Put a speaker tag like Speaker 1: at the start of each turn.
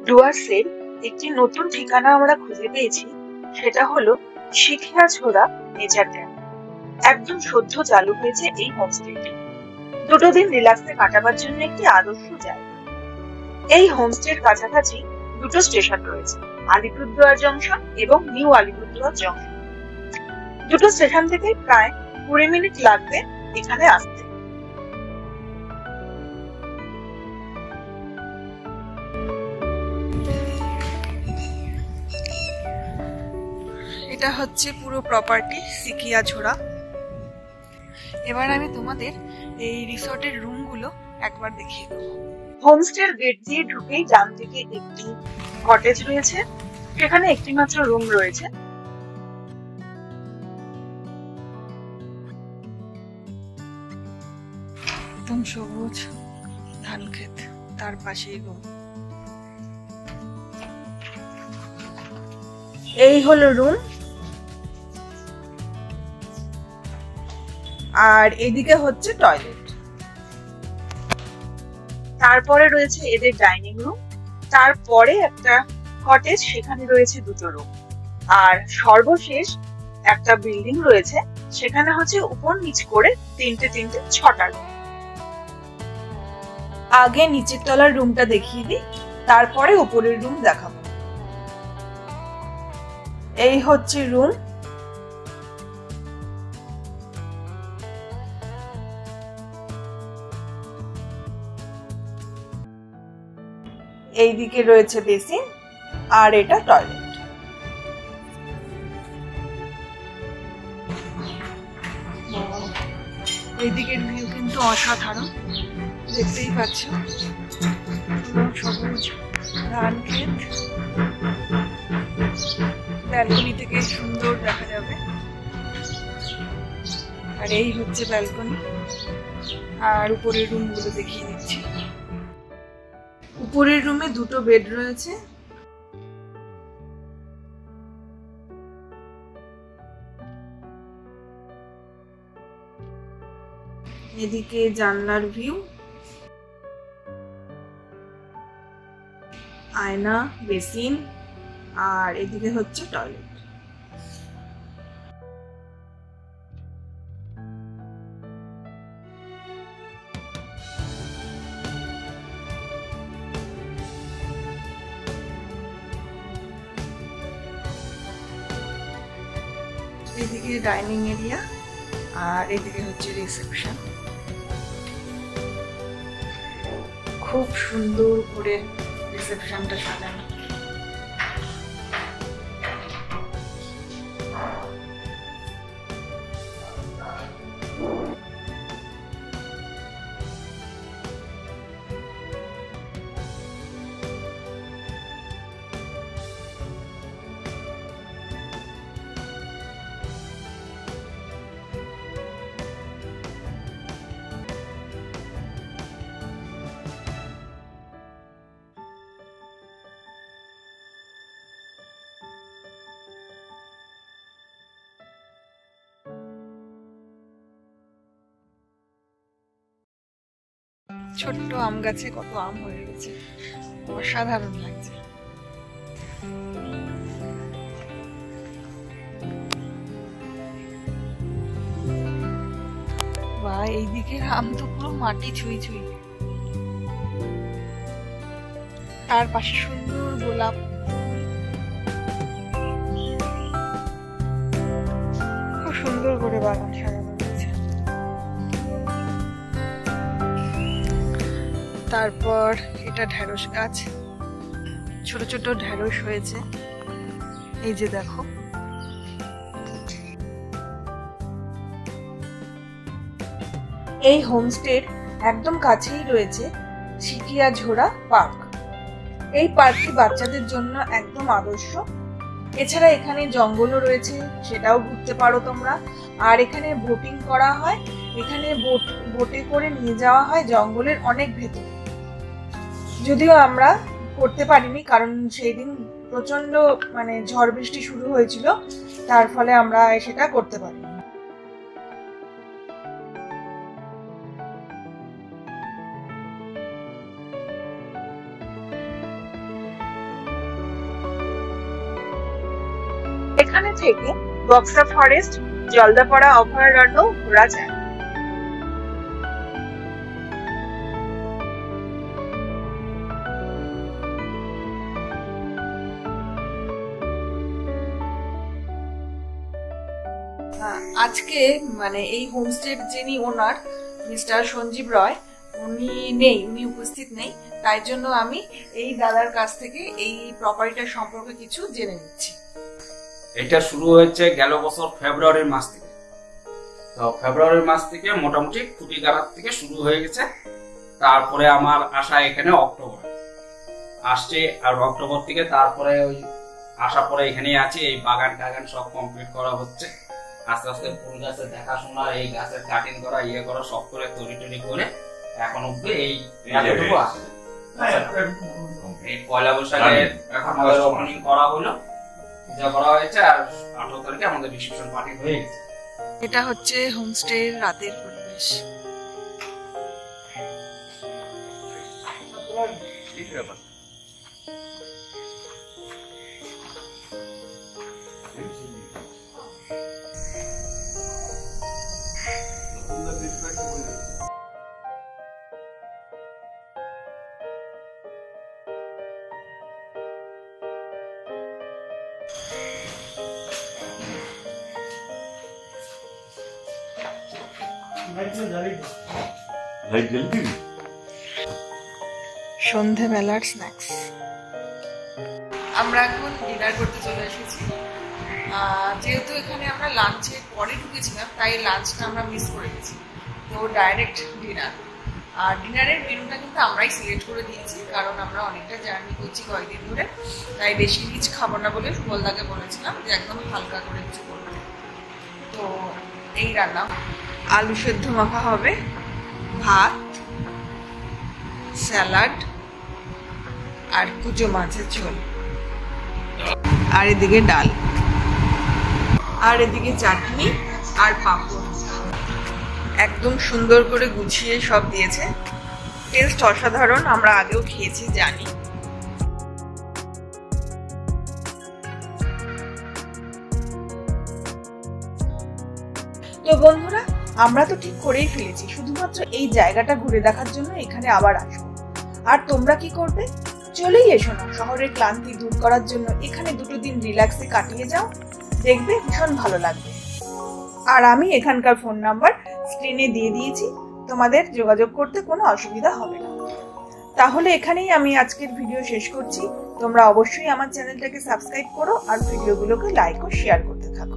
Speaker 1: ডুয়ার্সের একটি নতুন ঠিকানা আমরা খুঁজে পেয়েছি, সেটা হলো শিখিয়াছড়া নেচার ক্যাম্প। একদম সদ্য চালু হয়েছে এই হোমস্টেটি। দুটো দিন রিল্যাক্সে কাটাবার জন্য একটি আদর্শ জায়গা। এই হোমস্টের কাছাকাছি দুটো স্টেশন রয়েছে, আলিপুরদুয়ার জংশন এবং নিউ আলিপুরদুয়ার জংশন। দুটো স্টেশন থেকে প্রায় 20 মিনিট লাগবে এখানে আসতে। এটা হচ্ছে পুরো প্রপার্টি শিখিয়াছড়া। এবার আমি তোমাদের এই রিসর্টের রুমগুলো একবার দেখিয়ে দেবো। হোমস্টের গেট দিয়ে ঢুকেই ডান দিকে একটি কটেজ রয়েছে, সেখানে একটি মাত্র রুম রয়েছে। একদম সবুজ ধান ক্ষেত, তার পাশেই রুম। এই হলো রুম, আর এদিকে হচ্ছে টয়লেট। তারপরে রয়েছে এদের ডাইনিং রুম, তারপরে একটা কটেজ, সেখানে রয়েছে দুটো রুম, আর সর্বশেষ একটা বিল্ডিং রয়েছে, সেখানে হচ্ছে উপর নিচ করে তিনটে 6টা রুম। আগে নিচের তলার রুমটা দেখিয়ে দিই, তারপরে উপরের রুম দেখাবো। এই হচ্ছে রুম। এইদিকে রয়েছে বেসিন, আর এটা টয়লেট। এইদিকের ভিউ কিন্তু অসাধারণ, দেখতেই পাচ্ছ, সবুজ ধান ক্ষেত, ব্যালকনি থেকে সুন্দর দেখা যাবে। আর এই হচ্ছে ব্যালকনি, আর উপরের রুমগুলো দেখিয়ে দিচ্ছি। উপরের রুমে দুটো বেড রয়েছে, এদিকে জানলার ভিউ, আয়না, বেসিন, আর এদিকে হচ্ছে টয়লেট। এদিকে ডাইনিং এরিয়া, আর এদিকে হচ্ছে রিসেপশন। খুব সুন্দর করে রিসেপশনটা সাজানো। ছোট্ট আম গাছে কত আম হয়ে গেছে, অসাধারণ লাগছে। বা এইদিকের আম তো পুরো মাটি ছুঁই ছুঁই। তার পাশে সুন্দর গোলাপ, খুব সুন্দর করে বাগান সাজানো হয়েছে। তারপর এটা ঢেঁড়স গাছ, ছোট ছোট ঢেঁড়স হয়েছে, এই যে দেখো। এই হোমস্টের একদম কাছেই রয়েছে শিখিয়াছড়া পার্ক। এই পার্কটি বাচ্চাদের জন্য একদম আদর্শ। এছাড়া এখানে জঙ্গলও রয়েছে, সেটাও ঘুরতে পারো তোমরা। আর এখানে বোটিং করা হয়, এখানে বোটে করে নিয়ে যাওয়া হয় জঙ্গলের অনেক ভেতরে। যদিও আমরা করতে পারিনি, কারণ সেই দিন প্রচন্ড ঝড় বৃষ্টি শুরু হয়েছিল, তার ফলে আমরা সেটা করতে পারিনি। এখানে থেকে বক্সা ফরেস্ট, জলদাপাড়া অভয়ারণ্য ঘোরা যায়। আজকে মানে এই হোমস্টের যিনি ওনার মিস্টার সঞ্জীব রয় উনি নেই, উনি উপস্থিত নেই, তাই জন্য আমি এই দাদার কাছ থেকে এই প্রপার্টিটার সম্পর্কে কিছু জেনে নিচ্ছি।
Speaker 2: এটা শুরু হয়েছে গেল বছর ফেব্রুয়ারির মাস থেকে। তো ফেব্রুয়ারির মাস থেকে মোটামুটি খুঁটি গাড়ার থেকে শুরু হয়ে গেছে। তারপরে আমার আসা এখানে অক্টোবর আসছে, আর অক্টোবর থেকে তারপরে ওই আসা পরে এখানেই আছে। এই বাগান টাগান সব কমপ্লিট করা হচ্ছে। আস্তে আস্তে ফুল গাছের দেখাশোনা, এই গাছের কাটিং করা, ইয়ে করা সব করে তৈরি করে এখন অব্দি এই এতটুকু আছে। এই পয়লা বৈশাখে আমাদের ওপেনিং করা হলো, পূজা করা হয়েছে, আর 18 তারিখে আমাদের রিসেপশন পার্টি হয়ে গেছে।
Speaker 1: এটা হচ্ছে হোমস্টের রাতের পরিবেশ। সন্ধেবেলার স্ন্যাক্স। আমরা এখন ডিনার করতে চলে এসেছি। যেহেতু এখানে আমরা লাঞ্চের পরে ঢুকেছিলাম, তাই লাঞ্চটা আমরা মিস করে গেছি। তো ডাইরেক্ট ডিনার। আর ডিনারের মেনুটা কিন্তু আমরাই সিলেক্ট করে দিয়েছি, কারণ আমরা অনেকটা জার্নি করছি কয়েকদিন ধরে, তাই বেশি রিচ খাবো না বলে সুবলদাকে বলেছিলাম যে একদম হালকা করে কিছু করবে। তো এই রান্না, আলু সেদ্ধ মাখা হবে, ভাত, স্যালাড আর কুচো মাছের ঝোল, আর এদিকে ডাল, আর এদিকে চাটনি আর পাঁপড়। একদম সুন্দর করে গুছিয়ে সব দিয়েছে। টেস্ট অসাধারণ, আমরা আগেও খেয়েছি, জানি। তো বন্ধুরা, আমরা তো ঠিক করেই ফেলেছি, শুধুমাত্র এই জায়গাটা ঘুরে দেখার জন্য এখানে আবার আসবো। আর তোমরা কি করবে? চলেই এসো না, শহরের ক্লান্তি দূর করার জন্য এখানে 2 দিন রিল্যাক্সে কাটিয়ে যাও, দেখবে ভীষণ ভালো লাগবে। আর আমি এখানকার ফোন নাম্বার স্ক্রিনে দিয়ে দিয়েছি, তোমাদের যোগাযোগ করতে কোনো অসুবিধা হবে না। তাহলে এখানেই আমি আজকের ভিডিও শেষ করছি। তোমরা অবশ্যই আমার চ্যানেলটাকে সাবস্ক্রাইব করো আর ভিডিওগুলোকে লাইক ও শেয়ার করতে থাকো।